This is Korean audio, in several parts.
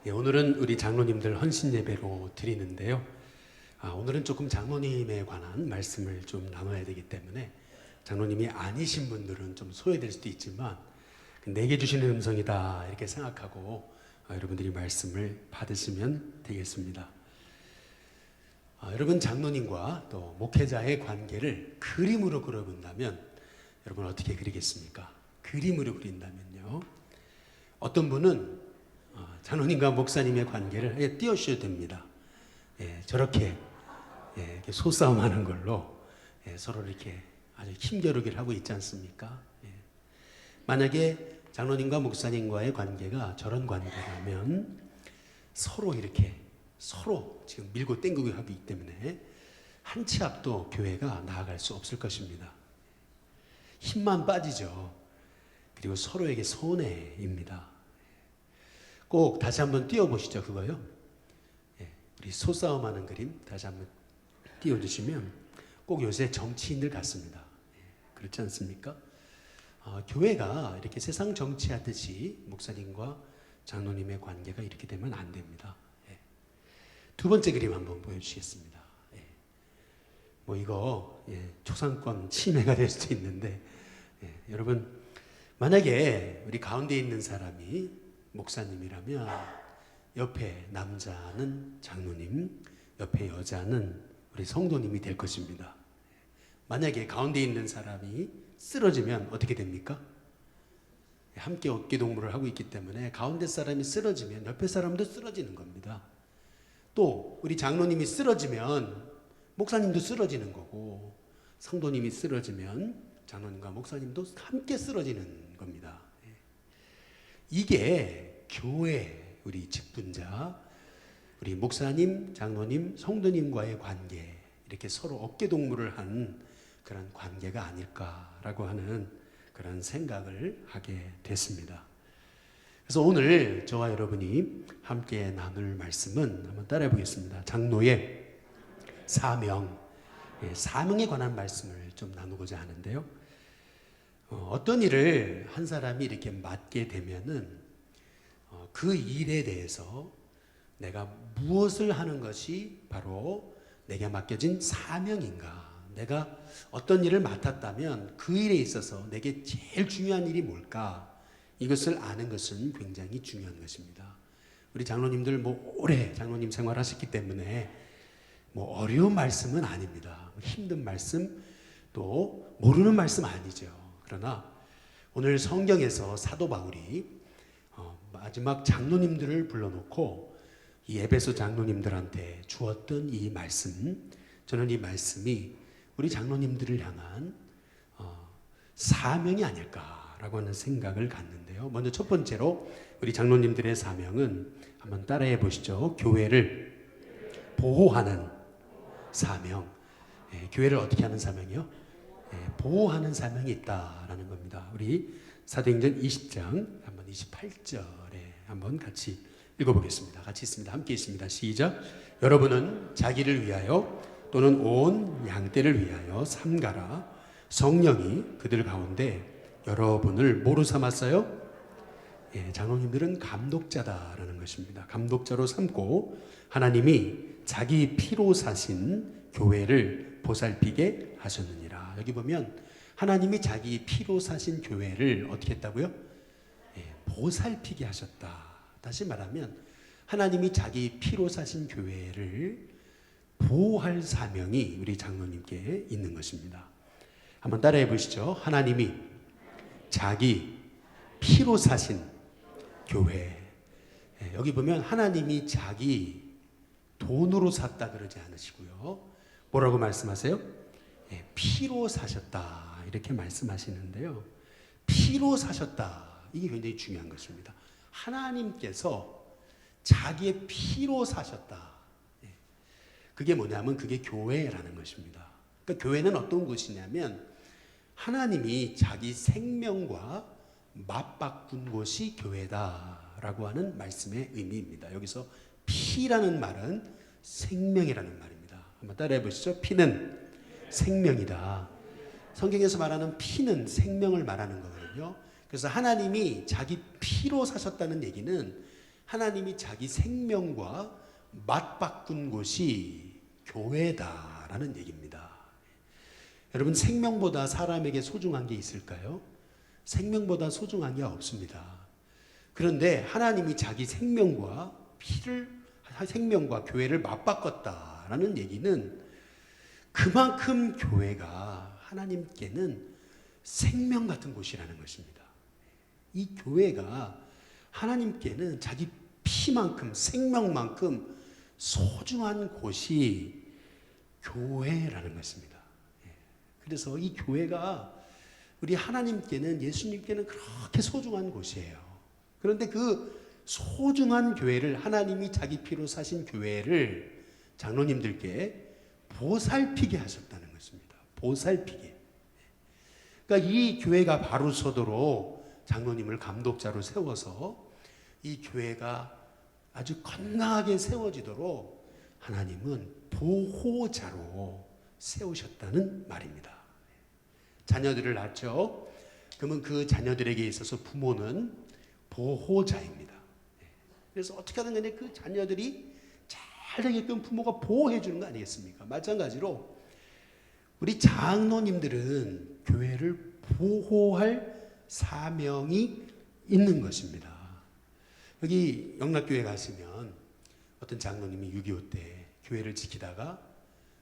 오늘은 우리 장로님들 헌신 예배로 드리는데요. 오늘은 조금 장로님에 관한 말씀을 좀 나눠야 되기 때문에 장로님이 아니신 분들은 좀 소외될 수도 있지만 내게 주시는 음성이다 이렇게 생각하고 여러분들이 말씀을 받으시면 되겠습니다. 여러분 장로님과 또 목회자의 관계를 그림으로 그려본다면 여러분 어떻게 그리겠습니까? 그림으로 그린다면요. 어떤 분은 장로님과 목사님의 관계를 아예 띄워주셔도 됩니다. 저렇게 이렇게 소싸움하는 걸로 서로 이렇게 아주 힘겨루기를 하고 있지 않습니까? 만약에 장로님과 목사님과의 관계가 저런 관계라면 서로 이렇게 서로 지금 밀고 땡기고 하기 때문에 한 치 앞도 교회가 나아갈 수 없을 것입니다. 힘만 빠지죠. 그리고 서로에게 손해입니다. 꼭 다시 한번 띄워보시죠. 그거요. 우리 소싸움하는 그림 다시 한번 띄워주시면 꼭 요새 정치인들 같습니다. 그렇지 않습니까? 교회가 이렇게 세상 정치하듯이 목사님과 장로님의 관계가 이렇게 되면 안 됩니다. 두 번째 그림 한번 보여주시겠습니다. 뭐 이거 초상권 침해가 될 수도 있는데 여러분 만약에 우리 가운데 있는 사람이 목사님이라면 옆에 남자는 장로님, 옆에 여자는 우리 성도님이 될 것입니다. 만약에 가운데 있는 사람이 쓰러지면 어떻게 됩니까? 함께 어깨동무를 하고 있기 때문에 가운데 사람이 쓰러지면 옆에 사람도 쓰러지는 겁니다. 또 우리 장로님이 쓰러지면 목사님도 쓰러지는 거고 성도님이 쓰러지면 장로님과 목사님도 함께 쓰러지는 겁니다. 이게 교회 우리 직분자 우리 목사님, 장로님, 성도님과의 관계 이렇게 서로 어깨동무를 한 그런 관계가 아닐까라고 하는 그런 생각을 하게 됐습니다. 그래서 오늘 저와 여러분이 함께 나눌 말씀은 한번 따라해 보겠습니다. 장로의 사명, 사명에 관한 말씀을 좀 나누고자 하는데요. 어떤 일을 한 사람이 이렇게 맡게 되면은 그 일에 대해서 내가 무엇을 하는 것이 바로 내게 맡겨진 사명인가? 내가 어떤 일을 맡았다면 그 일에 있어서 내게 제일 중요한 일이 뭘까? 이것을 아는 것은 굉장히 중요한 것입니다. 우리 장로님들 뭐 오래 장로님 생활하셨기 때문에 뭐 어려운 말씀은 아닙니다. 힘든 말씀 또 모르는 말씀 아니죠. 그러나 오늘 성경에서 사도 바울이 마지막 장로님들을 불러놓고 이 에베소 장로님들한테 주었던 이 말씀, 저는 이 말씀이 우리 장로님들을 향한 사명이 아닐까라고 하는 생각을 갖는데요. 먼저 첫 번째로 우리 장로님들의 사명은 한번 따라해 보시죠. 교회를 보호하는 사명. 교회를 어떻게 하는 사명이요? 보호하는 사명이 있다라는 겁니다. 우리 사도행전 20장 한번 28절에 한번 같이 읽어보겠습니다. 같이 있습니다. 함께 있습니다. 시작. 여러분은 자기를 위하여 또는 온 양떼를 위하여 삼가라. 성령이 그들 가운데 여러분을 뭐로 삼았어요? 장로님들은 감독자다라는 것입니다. 감독자로 삼고 하나님이 자기 피로 사신 교회를 보살피게 하셨느니라. 여기 보면 하나님이 자기 피로 사신 교회를 어떻게 했다고요? 보살피게 하셨다. 다시 말하면 하나님이 자기 피로 사신 교회를 보호할 사명이 우리 장로님께 있는 것입니다. 한번 따라해 보시죠. 하나님이 자기 피로 사신 교회. 여기 보면 하나님이 자기 돈으로 샀다 그러지 않으시고요. 뭐라고 말씀하세요? 피로 사셨다 이렇게 말씀하시는데요. 피로 사셨다 이게 굉장히 중요한 것입니다. 하나님께서 자기의 피로 사셨다. 그게 뭐냐면 그게 교회라는 것입니다. 그러니까 교회는 어떤 곳이냐면 하나님이 자기 생명과 맞바꾼 곳이 교회다라고 하는 말씀의 의미입니다. 여기서 피라는 말은 생명이라는 말입니다. 한번 따라해 보시죠. 피는 생명이다. 성경에서 말하는 피는 생명을 말하는 거거든요. 그래서 하나님이 자기 피로 사셨다는 얘기는 하나님이 자기 생명과 맞바꾼 곳이 교회다라는 얘기입니다. 여러분, 생명보다 사람에게 소중한 게 있을까요? 생명보다 소중한 게 없습니다. 그런데 하나님이 자기 생명과 교회를 맞바꿨다라는 얘기는 그만큼 교회가 하나님께는 생명 같은 곳이라는 것입니다. 이 교회가 하나님께는 자기 피만큼, 생명만큼 소중한 곳이 교회라는 것입니다. 그래서 이 교회가 우리 하나님께는, 예수님께는 그렇게 소중한 곳이에요. 그런데 그 소중한 교회를, 하나님이 자기 피로 사신 교회를 장로님들께 보살피게 하셨다는 것입니다. 보살피게. 그러니까 이 교회가 바로 서도록 장로님을 감독자로 세워서 이 교회가 아주 건강하게 세워지도록 하나님은 보호자로 세우셨다는 말입니다. 자녀들을 낳죠. 그러면 그 자녀들에게 있어서 부모는 보호자입니다. 그래서 어떻게 하든 간에 그 자녀들이 잘 되게끔 부모가 보호해 주는 거 아니겠습니까? 마찬가지로 우리 장로님들은 교회를 보호할 사명이 있는 것입니다. 여기 영락교회 가시면 어떤 장로님이 6.25 때 교회를 지키다가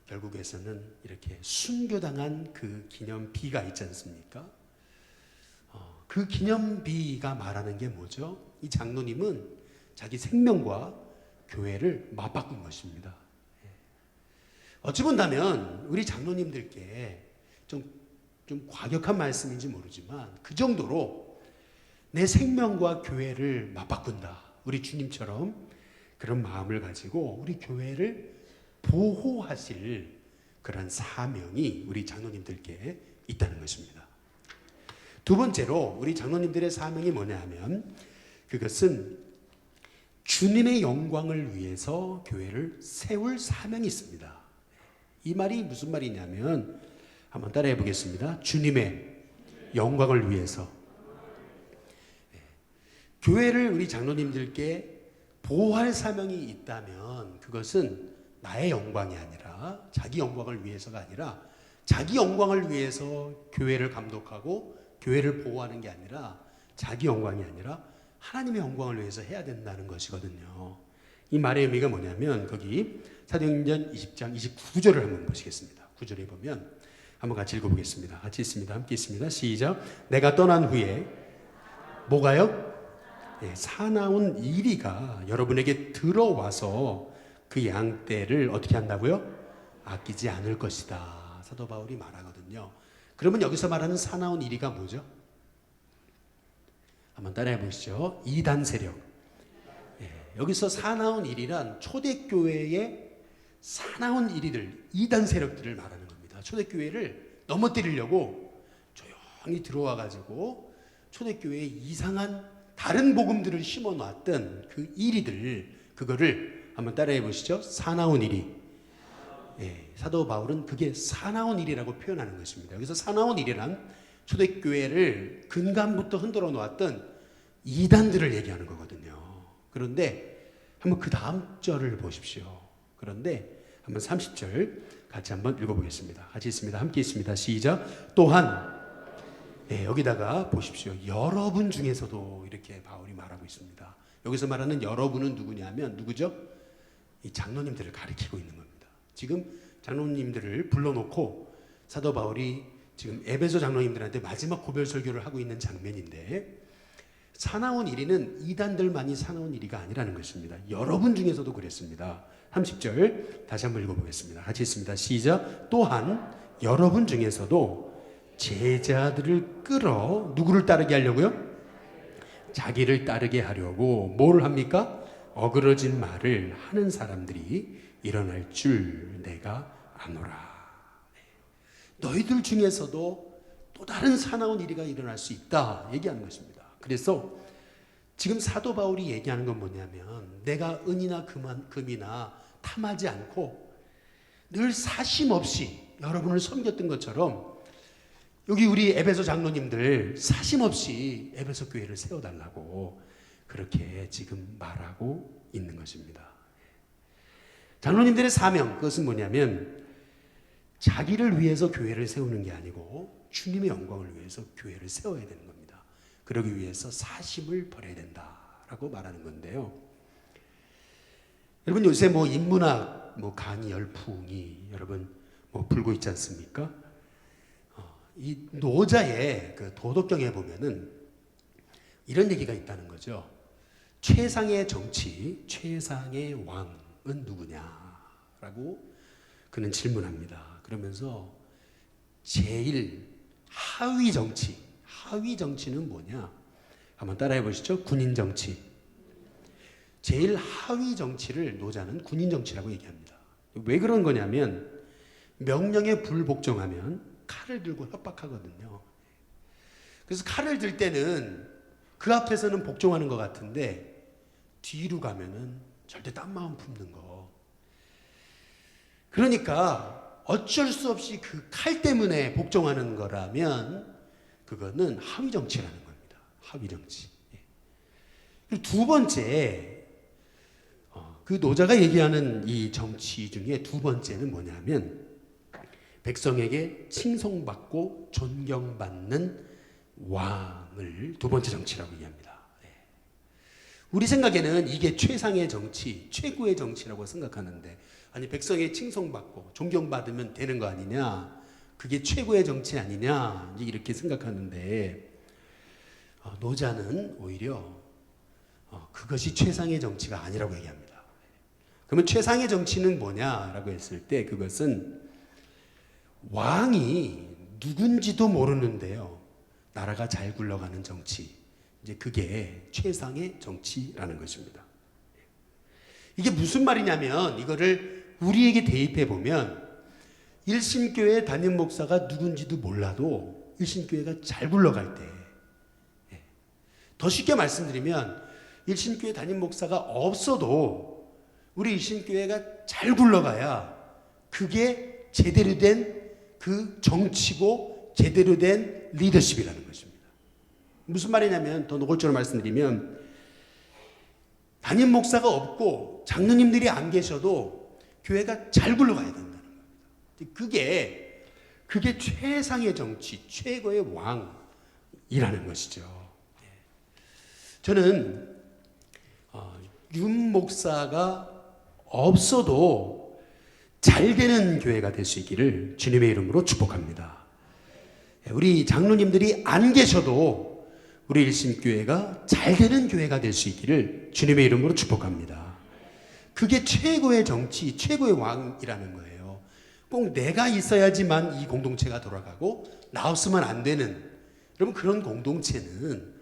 결국에서는 이렇게 순교당한 그 기념비가 있지 않습니까? 그 기념비가 말하는 게 뭐죠? 이 장로님은 자기 생명과 교회를 맞바꾼 것입니다. 어찌 본다면 우리 장로님들께 좀 과격한 말씀인지 모르지만 그 정도로 내 생명과 교회를 맞바꾼다. 우리 주님처럼 그런 마음을 가지고 우리 교회를 보호하실 그런 사명이 우리 장로님들께 있다는 것입니다. 두 번째로 우리 장로님들의 사명이 뭐냐 하면 그것은 주님의 영광을 위해서 교회를 세울 사명이 있습니다. 이 말이 무슨 말이냐면 한번 따라해 보겠습니다. 주님의 영광을 위해서. 교회를 우리 장로님들께 보호할 사명이 있다면 그것은 나의 영광이 아니라, 자기 영광을 위해서가 아니라, 자기 영광을 위해서 교회를 감독하고 교회를 보호하는 게 아니라, 자기 영광이 아니라 하나님의 영광을 위해서 해야 된다는 것이거든요. 이 말의 의미가 뭐냐면 거기 사도행전 20장 29절을 한번 보시겠습니다. 9절에 보면 한번 같이 읽어보겠습니다. 같이 있습니다. 함께 있습니다. 시작. 내가 떠난 후에 뭐가요? 네, 사나운 이리가 여러분에게 들어와서 그 양떼를 어떻게 한다고요? 아끼지 않을 것이다. 사도 바울이 말하거든요. 그러면 여기서 말하는 사나운 이리가 뭐죠? 한번 따라해 보시죠. 이단 세력. 여기서 사나운 이리란 초대교회의 사나운 이리들, 이단 세력들을 말하는 겁니다. 초대교회를 넘어뜨리려고 조용히 들어와 가지고 초대교회에 이상한 다른 복음들을 심어 놨던 그 이리들, 그거를 한번 따라해 보시죠. 사나운 이리. 사도 바울은 그게 사나운 일이라고 표현하는 것입니다. 여기서 사나운 일이란 초대교회를 근간부터 흔들어 놓았던 이단들을 얘기하는 거거든요. 그런데 한번 그 다음 절을 보십시오. 그런데 한번 30절 같이 한번 읽어보겠습니다. 같이 있습니다. 함께 있습니다. 시작. 또한 여기다가 보십시오. 여러분 중에서도 이렇게 바울이 말하고 있습니다. 여기서 말하는 여러분은 누구냐면 누구죠? 이 장로님들을 가리키고 있는 겁니다. 지금 장로님들을 불러놓고 사도 바울이 지금 에베소 장로님들한테 마지막 고별 설교를 하고 있는 장면인데, 사나운 이리는 이단들만이 사나운 이리가 아니라는 것입니다. 여러분 중에서도 그랬습니다. 30절 다시 한번 읽어보겠습니다. 같이 있습니다. 시작. 또한 여러분 중에서도 제자들을 끌어 누구를 따르게 하려고요? 자기를 따르게 하려고 뭘 합니까? 어그러진 말을 하는 사람들이 일어날 줄 내가 아노라. 너희들 중에서도 또 다른 사나운 일이가 일어날 수 있다 얘기하는 것입니다. 그래서 지금 사도 바울이 얘기하는 건 뭐냐면, 내가 은이나 금이나 탐하지 않고 늘 사심 없이 여러분을 섬겼던 것처럼 여기 우리 에베소 장로님들 사심 없이 에베소 교회를 세워달라고, 그렇게 지금 말하고 있는 것입니다. 장로님들의 사명, 그것은 뭐냐면 자기를 위해서 교회를 세우는 게 아니고 주님의 영광을 위해서 교회를 세워야 되는 겁니다. 그러기 위해서 사심을 버려야 된다라고 말하는 건데요. 여러분 요새 뭐 인문학 강의 열풍이 여러분 불고 있지 않습니까? 이 노자의 그 도덕경에 보면은 이런 얘기가 있다는 거죠. 최상의 정치, 최상의 왕은 누구냐라고 그는 질문합니다. 그러면서 제일 하위 정치는 뭐냐? 한번 따라해 보시죠. 군인 정치. 제일 하위 정치를 노자는 군인 정치라고 얘기합니다. 왜 그런 거냐면 명령에 불복종하면 칼을 들고 협박하거든요. 그래서 칼을 들 때는 그 앞에서는 복종하는 것 같은데 뒤로 가면은 절대 딴 마음 품는 거. 그러니까 어쩔 수 없이 그 칼 때문에 복종하는 거라면 그거는 하위 정치라는 겁니다. 하위 정치. 그리고 두 번째, 그 노자가 얘기하는 이 정치 중에 두 번째는 뭐냐면 백성에게 칭송받고 존경받는 왕을 두 번째 정치라고 얘기합니다. 우리 생각에는 이게 최상의 정치, 최고의 정치라고 생각하는데 아니 백성에게 칭송받고 존경받으면 되는 거 아니냐? 그게 최고의 정치 아니냐? 이렇게 생각하는데 노자는 오히려 그것이 최상의 정치가 아니라고 얘기합니다. 그러면 최상의 정치는 뭐냐라고 했을 때 그것은 왕이 누군지도 모르는데요. 나라가 잘 굴러가는 정치. 이제 그게 최상의 정치라는 것입니다. 이게 무슨 말이냐면 이거를 우리에게 대입해 보면 일신교회 담임 목사가 누군지도 몰라도 일신교회가 잘 굴러갈 때, 더 쉽게 말씀드리면 일신교회 담임 목사가 없어도 우리 일신교회가 잘 굴러가야 그게 제대로 된 그 정치고 제대로 된 리더십이라는 것입니다. 무슨 말이냐면 더 노골적으로 말씀드리면 담임 목사가 없고 장로님들이 안 계셔도 교회가 잘 굴러가야 된다는 겁니다. 그게 최상의 정치, 최고의 왕이라는 것이죠. 저는 윤 목사가 없어도 잘 되는 교회가 될 수 있기를 주님의 이름으로 축복합니다. 우리 장로님들이 안 계셔도 우리 일신교회가 잘 되는 교회가 될 수 있기를 주님의 이름으로 축복합니다. 그게 최고의 정치, 최고의 왕이라는 거예요. 꼭 내가 있어야지만 이 공동체가 돌아가고 나 없으면 안 되는, 여러분 그런 공동체는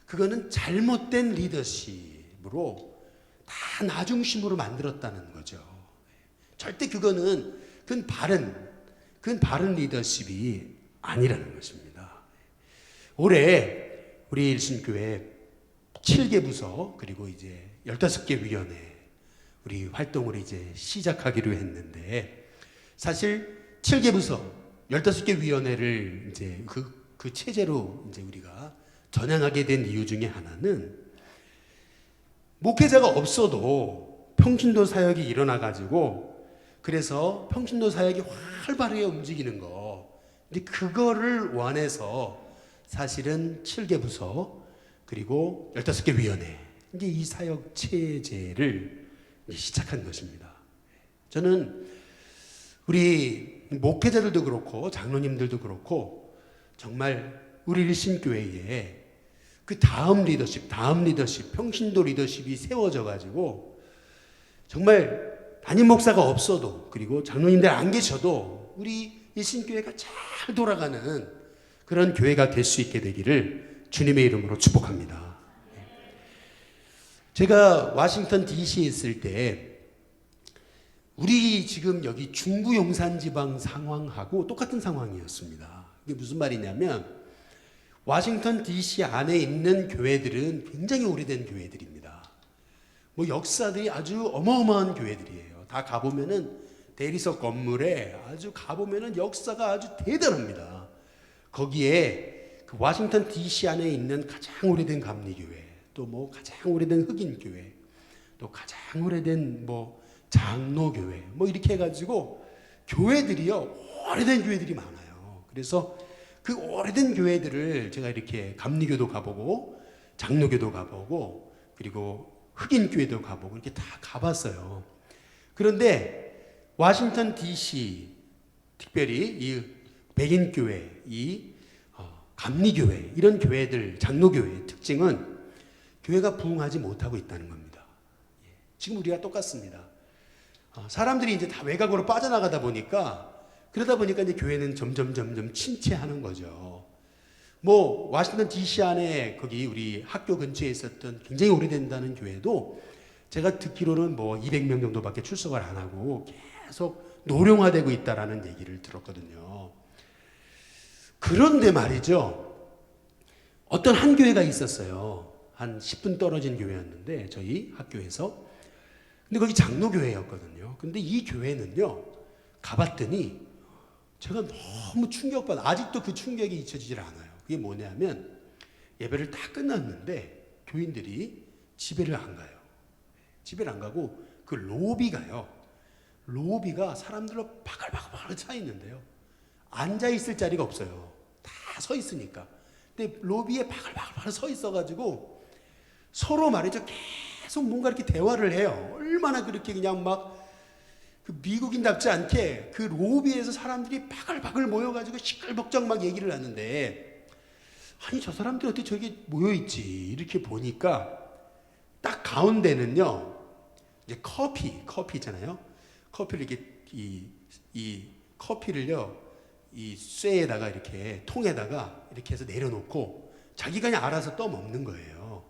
그거는 잘못된 리더십으로 다 나 중심으로 만들었다는 거죠. 절대 그건 바른 리더십이 아니라는 것입니다. 올해 우리 일신교회 7개 부서 그리고 이제 15개 위원회 우리 활동을 이제 시작하기로 했는데 사실 7개 부서 15개 위원회를 이제 그 체제로 이제 우리가 전향하게 된 이유 중에 하나는 목회자가 없어도 평신도 사역이 일어나 가지고 그래서 평신도 사역이 활발하게 움직이는 거. 근데 그거를 원해서 사실은 7개 부서 그리고 15개 위원회 이제 이 사역 체제를 시작한 것입니다. 저는 우리 목회자들도 그렇고 장로님들도 그렇고 정말 우리 일신교회에 그 다음 리더십, 평신도 리더십이 세워져 가지고 정말 담임 목사가 없어도 그리고 장로님들 안 계셔도 우리 일신교회가 잘 돌아가는 그런 교회가 될 수 있게 되기를 주님의 이름으로 축복합니다. 제가 워싱턴 DC에 있을 때 우리 지금 여기 중부 용산지방 상황하고 똑같은 상황이었습니다. 이게 무슨 말이냐면 워싱턴 DC 안에 있는 교회들은 굉장히 오래된 교회들입니다. 역사들이 아주 어마어마한 교회들이에요. 다 가보면은 대리석 건물에 아주 가보면은 역사가 아주 대단합니다. 거기에 그 워싱턴 DC 안에 있는 가장 오래된 감리교회, 또 뭐 가장 오래된 흑인 교회, 또 가장 오래된 뭐 장로 교회, 뭐 이렇게 해가지고 교회들이요 오래된 교회들이 많아요. 그래서 그 오래된 교회들을 제가 이렇게 감리교도 가보고 장로교도 가보고 그리고 흑인 교회도 가보고 이렇게 다 가봤어요. 그런데 워싱턴 DC, 특별히 이 백인 교회, 이 감리교회, 이런 교회들, 장로교회의 특징은 교회가 부흥하지 못하고 있다는 겁니다. 지금 우리가 똑같습니다. 사람들이 이제 다 외곽으로 빠져나가다 보니까, 그러다 보니까 이제 교회는 점점 침체하는 거죠. 뭐 워싱턴 DC 안에 거기 우리 학교 근처에 있었던 굉장히 오래된다는 교회도 제가 듣기로는 뭐 200명 정도밖에 출석을 안 하고 계속 노령화되고 있다라는 얘기를 들었거든요. 그런데 말이죠, 어떤 한 교회가 있었어요. 한 10분 떨어진 교회였는데 저희 학교에서. 근데 거기 장로교회였거든요. 근데 이 교회는요, 가봤더니 제가 너무 충격받아. 아직도 그 충격이 잊혀지질 않아요. 그게 뭐냐면 예배를 다 끝났는데 교인들이 집에를 안 가요. 집에를 안 가고 그 로비가요, 로비가 사람들로 바글바글 차 있는데요, 앉아 있을 자리가 없어요. 다 서 있으니까. 근데 로비에 바글바글 서 있어가지고 서로 말이죠, 계속 뭔가 이렇게 대화를 해요. 얼마나 그렇게 그냥 막 그 미국인답지 않게 그 로비에서 사람들이 바글바글 모여가지고 시끌벅적 막 얘기를 하는데, 아니 저 사람들이 어떻게 저기 모여있지 이렇게 보니까 딱 가운데는요 이제 커피잖아요. 커피를 이렇게 이 커피를요 이 쇠에다가 이렇게 통에다가 이렇게 해서 내려놓고 자기가 그냥 알아서 떠먹는 거예요.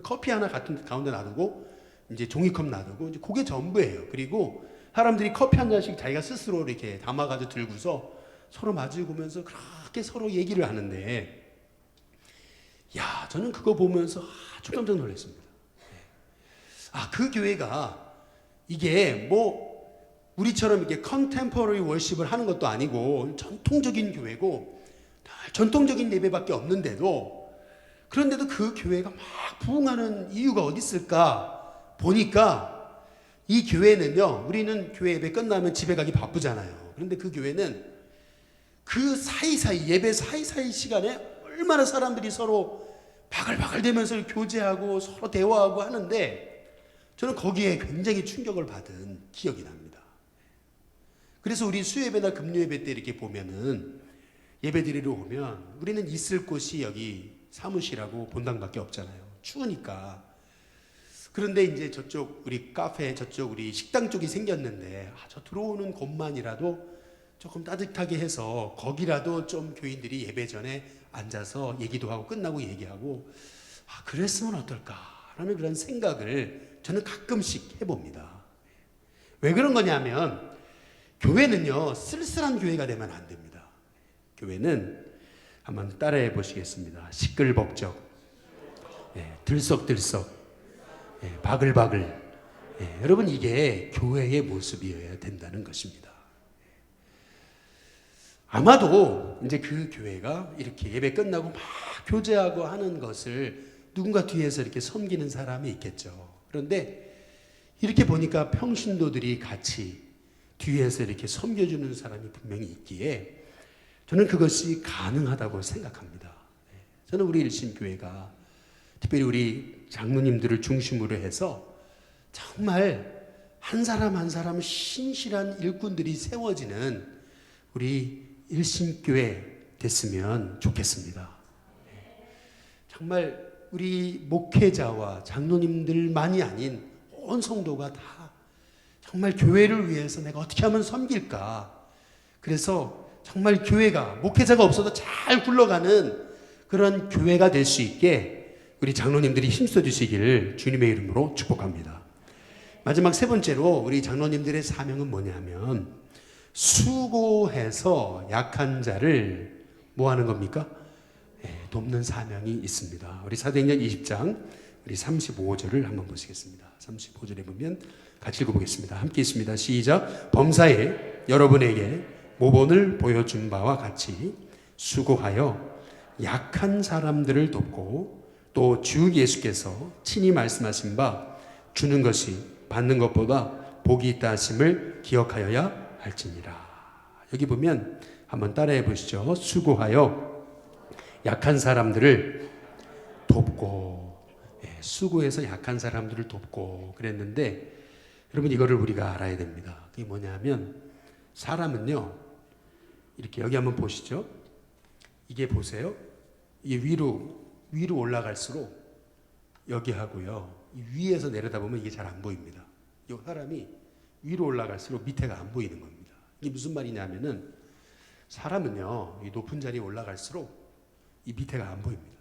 커피 하나 같은 가운데 놔두고 이제 종이컵 놔두고 이제 그게 전부예요. 그리고 사람들이 커피 한 잔씩 자기가 스스로 이렇게 담아가지고 들고서 서로 마주 보면서 그렇게 서로 얘기를 하는데, 야, 저는 그거 보면서 아주 깜짝 놀랐습니다. 그 교회가 이게 뭐 우리처럼 이렇게 컨템포러리 월십을 하는 것도 아니고 전통적인 교회고 전통적인 예배밖에 없는데도, 그런데도 그 교회가 막 부흥하는 이유가 어디 있을까 보니까, 이 교회는요, 우리는 교회 예배 끝나면 집에 가기 바쁘잖아요. 그런데 그 교회는 그 사이사이, 예배 사이사이 시간에 얼마나 사람들이 서로 바글바글 대면서 교제하고 서로 대화하고 하는데, 저는 거기에 굉장히 충격을 받은 기억이 납니다. 그래서 우리 수요예배나 금요예배 때 이렇게 보면은 예배 드리러 오면 우리는 있을 곳이 여기 사무실하고 본당밖에 없잖아요. 추우니까. 그런데 이제 저쪽 우리 카페, 저쪽 우리 식당 쪽이 생겼는데, 저 들어오는 곳만이라도 조금 따뜻하게 해서 거기라도 좀 교인들이 예배 전에 앉아서 얘기도 하고 끝나고 얘기하고 그랬으면 어떨까라는 그런 생각을 저는 가끔씩 해봅니다. 왜 그런 거냐면, 교회는요 쓸쓸한 교회가 되면 안 됩니다. 교회는 한번 따라해 보시겠습니다. 시끌벅적, 들썩들썩, 바글바글. 여러분, 이게 교회의 모습이어야 된다는 것입니다. 아마도 이제 그 교회가 이렇게 예배 끝나고 막 교제하고 하는 것을 누군가 뒤에서 이렇게 섬기는 사람이 있겠죠. 그런데 이렇게 보니까 평신도들이 같이 뒤에서 이렇게 섬겨주는 사람이 분명히 있기에 저는 그것이 가능하다고 생각합니다. 저는 우리 일신교회가 특별히 우리 장로님들을 중심으로 해서 정말 한 사람 한 사람 신실한 일꾼들이 세워지는 우리 일신교회 됐으면 좋겠습니다. 정말 우리 목회자와 장로님들만이 아닌 온 성도가 다 정말 교회를 위해서 내가 어떻게 하면 섬길까, 그래서 정말 교회가 목회자가 없어도 잘 굴러가는 그런 교회가 될 수 있게 우리 장로님들이 힘써 주시기를 주님의 이름으로 축복합니다. 마지막 세 번째로 우리 장로님들의 사명은 뭐냐면, 수고해서 약한 자를 뭐 하는 겁니까? 돕는 사명이 있습니다. 우리 사도행전 20장 우리 35절을 한번 보시겠습니다. 35절에 보면 같이 읽어보겠습니다. 함께 있습니다. 시작. 범사에 여러분에게 모본을 보여준 바와 같이 수고하여 약한 사람들을 돕고 또 주 예수께서 친히 말씀하신 바 주는 것이 받는 것보다 복이 있다 하심을 기억하여야 할지니라. 여기 보면 한번 따라해 보시죠. 수고하여 약한 사람들을 돕고, 수고해서 약한 사람들을 돕고 그랬는데, 여러분 이거를 우리가 알아야 됩니다. 그게 뭐냐면, 사람은요 이렇게 여기 한번 보시죠. 이게 보세요. 이게 위로 올라갈수록 여기 하고요, 이 위에서 내려다보면 이게 잘 안 보입니다. 이 사람이 위로 올라갈수록 밑에가 안 보이는 겁니다. 이게 무슨 말이냐면은, 사람은요 이 높은 자리에 올라갈수록 이 밑에가 안 보입니다.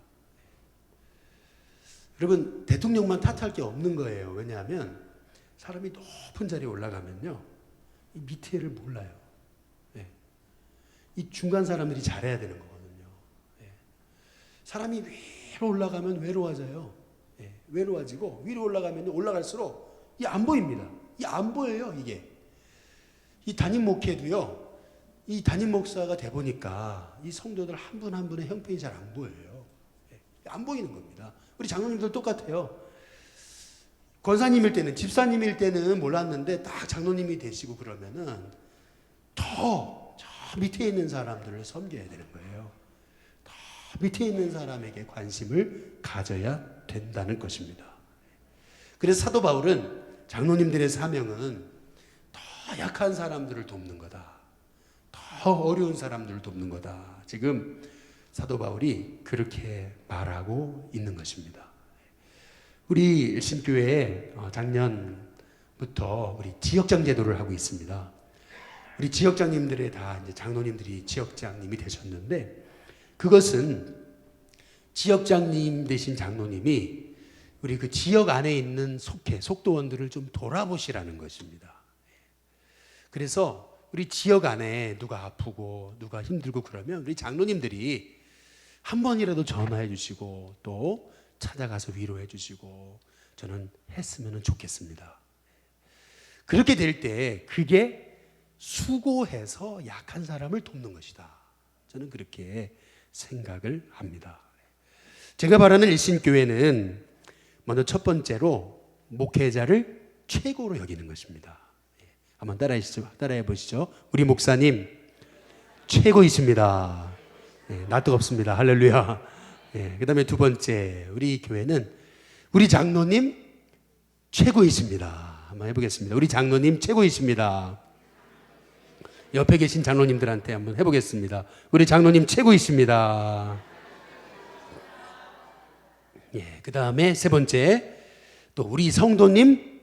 여러분 대통령만 탓할 게 없는 거예요. 왜냐하면 사람이 높은 자리에 올라가면요 이 밑에를 몰라요. 이 중간 사람들이 잘해야 되는 거거든요. 사람이 위로 올라가면 외로워져요. 외로워지고 위로 올라가면 올라갈수록 이게 안 보입니다. 이게 안 보여요. 이게 이 담임 목회도요, 이 담임 목사가 돼 보니까 이 성도들 한 분 한 분의 형편이 잘 안 보여요. 안 보이는 겁니다. 우리 장로님들 똑같아요. 권사님일 때는, 집사님일 때는 몰랐는데 딱 장로님이 되시고 그러면은 더 저 밑에 있는 사람들을 섬겨야 되는 거예요. 더 밑에 있는 사람에게 관심을 가져야 된다는 것입니다. 그래서 사도 바울은 장로님들의 사명은 더 약한 사람들을 돕는 거다, 더 어려운 사람들을 돕는 거다. 지금 사도 바울이 그렇게 말하고 있는 것입니다. 우리 일신교회에 작년부터 우리 지역장 제도를 하고 있습니다. 우리 지역장님들의 다 이제 장로님들이 지역장님이 되셨는데, 그것은 지역장님 되신 장로님이 우리 그 지역 안에 있는 속도원들을 좀 돌아보시라는 것입니다. 그래서 우리 지역 안에 누가 아프고 누가 힘들고 그러면 우리 장로님들이 한 번이라도 전화해 주시고 또 찾아가서 위로해 주시고 저는 했으면 좋겠습니다. 그렇게 될 때 그게 수고해서 약한 사람을 돕는 것이다. 저는 그렇게 생각을 합니다. 제가 바라는 일신교회는 먼저 첫 번째로 목회자를 최고로 여기는 것입니다. 한번 따라해 보시죠. 우리 목사님 최고이십니다. 나 뜨겁습니다. 할렐루야. 그 다음에 두 번째, 우리 교회는 우리 장로님 최고이십니다. 한번 해보겠습니다. 우리 장로님 최고이십니다. 옆에 계신 장로님들한테 한번 해보겠습니다. 우리 장로님 최고이십니다. 그 다음에 세 번째, 또 우리 성도님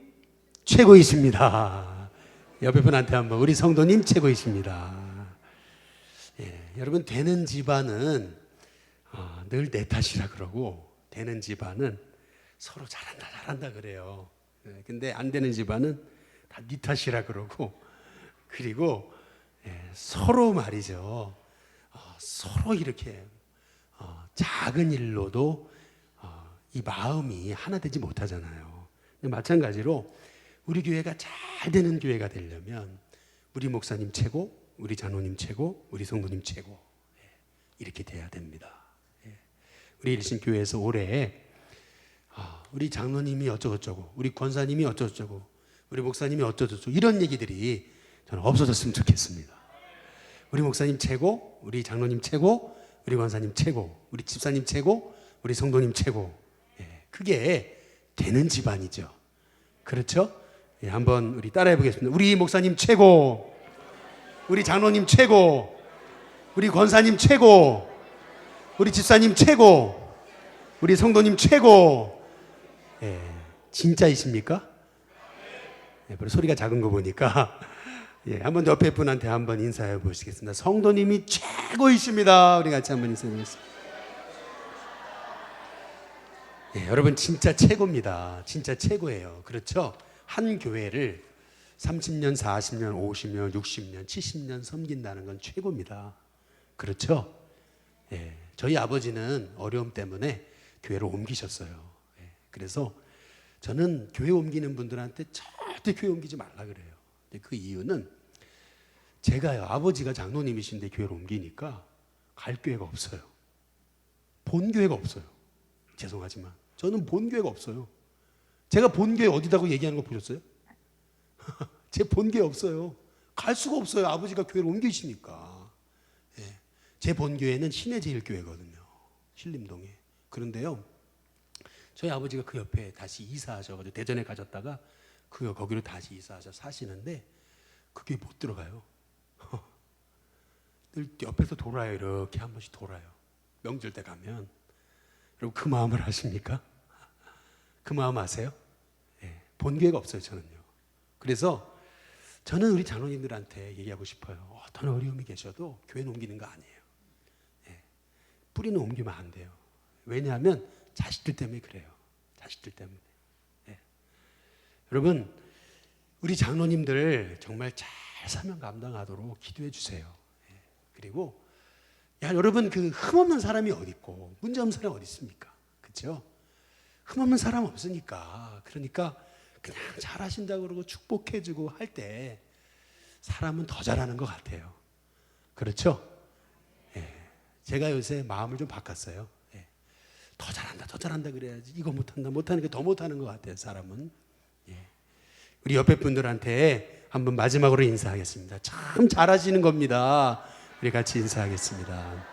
최고이십니다. 옆에 분한테 한번 우리 성도님 최고이십니다. 여러분 되는 집안은 늘 내 탓이라 그러고, 되는 집안은 서로 잘한다 그래요. 근데 안 되는 집안은 다 네 탓이라 그러고, 그리고 서로 말이죠, 서로 이렇게 작은 일로도 이 마음이 하나 되지 못하잖아요. 마찬가지로 우리 교회가 잘 되는 교회가 되려면 우리 목사님 최고, 우리 장로님 최고, 우리 성도님 최고, 이렇게 돼야 됩니다. 우리 일신교회에서 올해 우리 장로님이 어쩌고저쩌고, 우리 권사님이 어쩌고저쩌고, 우리 목사님이 어쩌고저쩌고 이런 얘기들이 저는 없어졌으면 좋겠습니다. 우리 목사님 최고, 우리 장로님 최고, 우리 권사님 최고, 우리 집사님 최고, 우리 성도님 최고. 그게 되는 집안이죠. 그렇죠? 한번 우리 따라해 보겠습니다. 우리 목사님 최고, 우리 장로님 최고, 우리 권사님 최고, 우리 집사님 최고, 우리 성도님 최고. 진짜이십니까? 별로 소리가 작은 거 보니까 한번 옆에 분한테 한번 인사해 보시겠습니다. 성도님이 최고이십니다. 우리 같이 한번 인사해 보겠습니다. 여러분 진짜 최고입니다. 진짜 최고예요. 그렇죠? 한 교회를 30년, 40년, 50년, 60년, 70년 섬긴다는 건 최고입니다. 그렇죠? 저희 아버지는 어려움 때문에 교회를 옮기셨어요. 그래서 저는 교회 옮기는 분들한테 절대 교회 옮기지 말라 그래요. 그 이유는 제가요, 아버지가 장로님이신데 교회를 옮기니까 갈 교회가 없어요. 본 교회가 없어요. 죄송하지만 저는 본교회가 없어요. 제가 본교회 어디다고 얘기하는 거 보셨어요? 제 본교회 없어요. 갈 수가 없어요. 아버지가 교회를 옮기시니까. 예. 제 본교회는 신해제일교회거든요. 신림동에. 그런데요, 저희 아버지가 그 옆에 다시 이사하셔가지고 대전에 가셨다가 거기로 다시 이사하셔 사시는데 그게 못 들어가요. 늘 옆에서 돌아요. 이렇게 한 번씩 돌아요. 명절 때 가면. 여러분 그 마음을 아십니까? 그 마음 아세요? 예. 본교회가 없어요, 저는요. 그래서 저는 우리 장로님들한테 얘기하고 싶어요. 어떤 어려움이 계셔도 교회 옮기는 거 아니에요. 예. 뿌리는 옮기면 안 돼요. 왜냐하면 자식들 때문에 그래요. 자식들 때문에. 예. 여러분, 우리 장로님들 정말 잘 사명 감당하도록 기도해 주세요. 예. 그리고 여러분 그 흠없는 사람이 어디 있고 문제 없는 사람이 어디 있습니까? 그렇죠? 흠없는 사람 없으니까. 그러니까 그냥 잘하신다고 그러고 축복해주고 할 때 사람은 더 잘하는 것 같아요. 그렇죠? 예. 제가 요새 마음을 좀 바꿨어요. 예. 더 잘한다, 더 잘한다 그래야지. 이거 못한다, 못하는 게 더 못하는 것 같아요, 사람은. 예. 우리 옆에 분들한테 한번 마지막으로 인사하겠습니다. 참 잘하시는 겁니다. 우리 같이 인사하겠습니다.